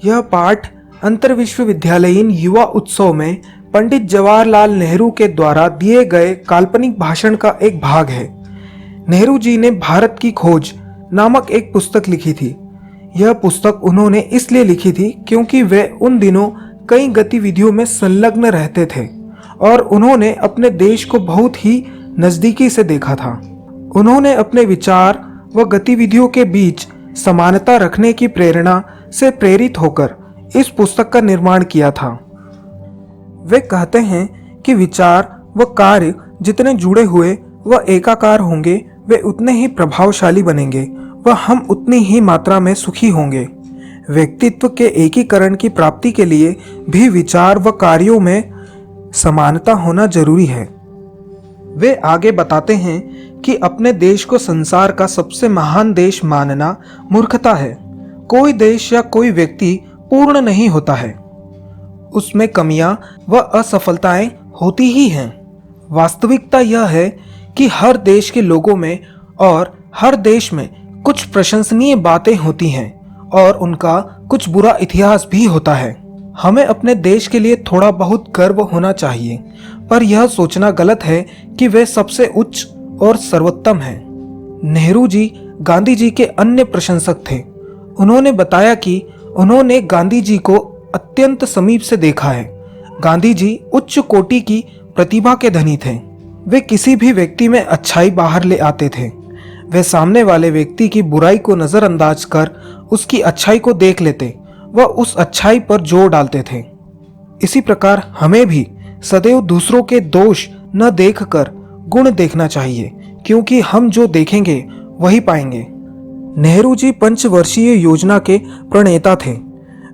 यह पाठ अंतर विश्वविद्यालयीन युवा उत्सव में पंडित जवाहरलाल नेहरू के द्वारा दिए गए काल्पनिक भाषण का एक भाग है। नेहरू जी ने भारत की खोज नामक एक पुस्तक लिखी थी। यह पुस्तक उन्होंने इसलिए लिखी थी क्योंकि वे उन दिनों कई गतिविधियों में संलग्न रहते थे और उन्होंने अपने देश को बहुत ही नज़दीकी से देखा था। उन्होंने अपने विचार व गतिविधियों के बीच समानता रखने की प्रेरणा से प्रेरित होकर इस पुस्तक का निर्माण किया था। वे कहते हैं कि विचार व कार्य जितने जुड़े हुए व एकाकार होंगे वे उतने ही प्रभावशाली बनेंगे व हम उतनी ही मात्रा में सुखी होंगे। व्यक्तित्व के एकीकरण की प्राप्ति के लिए भी विचार व कार्यों में समानता होना जरूरी है। वे आगे बताते हैं कि अपने देश को संसार का सबसे महान देश मानना मूर्खता है। कोई देश या कोई व्यक्ति पूर्ण नहीं होता है, उसमें कमियां व असफलताएं होती ही हैं। वास्तविकता यह है कि हर देश के लोगों में और हर देश में कुछ प्रशंसनीय बातें होती हैं और उनका कुछ बुरा इतिहास भी होता है। हमें अपने देश के लिए थोड़ा बहुत गर्व होना चाहिए, पर यह सोचना गलत है कि वे सबसे उच्च और सर्वोत्तम हैं। नेहरू जी गांधी जी के अन्य प्रशंसक थे। उन्होंने बताया कि उन्होंने गांधी जी को अत्यंत समीप से देखा है। गांधी जी उच्च कोटि की प्रतिभा के धनी थे। वे किसी भी व्यक्ति में अच्छाई बाहर ले आते थे। वे सामने वाले व्यक्ति की बुराई को नज़रअंदाज कर उसकी अच्छाई को देख लेते व उस अच्छाई पर जोर डालते थे। इसी प्रकार हमें भी सदैव दूसरों के दोष न देखकर गुण देखना चाहिए, क्योंकि हम जो देखेंगे वही पाएंगे। नेहरू जी पंचवर्षीय योजना के प्रणेता थे।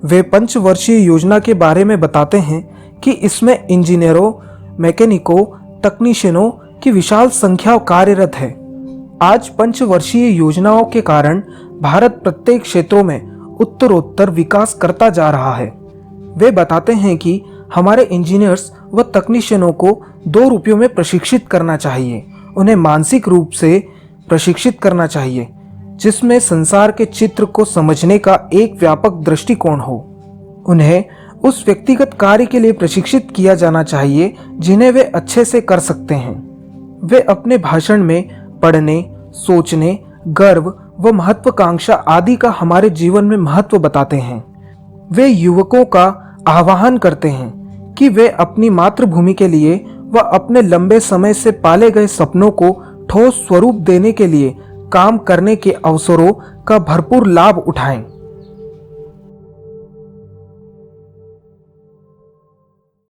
वे पंचवर्षीय योजना के बारे में बताते हैं कि इसमें इंजीनियरों, मैकेनिकों, तकनीशियनों की विशाल संख्या कार्यरत है। आज पंचवर्षीय योजनाओं के कारण भारत प्रत्येक क्षेत्रों में उत्तरोत्तर विकास करता जा रहा है। वे बताते हैं कि हमारे इंजीनियर्स व तकनीशियनों को 2 रुपयों में प्रशिक्षित करना चाहिए। उन्हें मानसिक रूप से प्रशिक्षित करना चाहिए, जिसमें संसार के चित्र को समझने का एक व्यापक दृष्टिकोण हो। उन्हें उस व्यक्तिगत कार्य के लिए प्रशिक्षित किया जाना चाहिए जिन्हें वे अच्छे से कर सकते हैं। वे अपने भाषण में पढ़ने, सोचने, गर्व व महत्वाकांक्षा आदि का हमारे जीवन में महत्व बताते हैं। वे युवकों का आह्वान करते हैं कि वे अपनी मातृभूमि के लिए व अपने लंबे समय से पाले गए सपनों को ठोस स्वरूप देने के लिए काम करने के अवसरों का भरपूर लाभ उठाएं।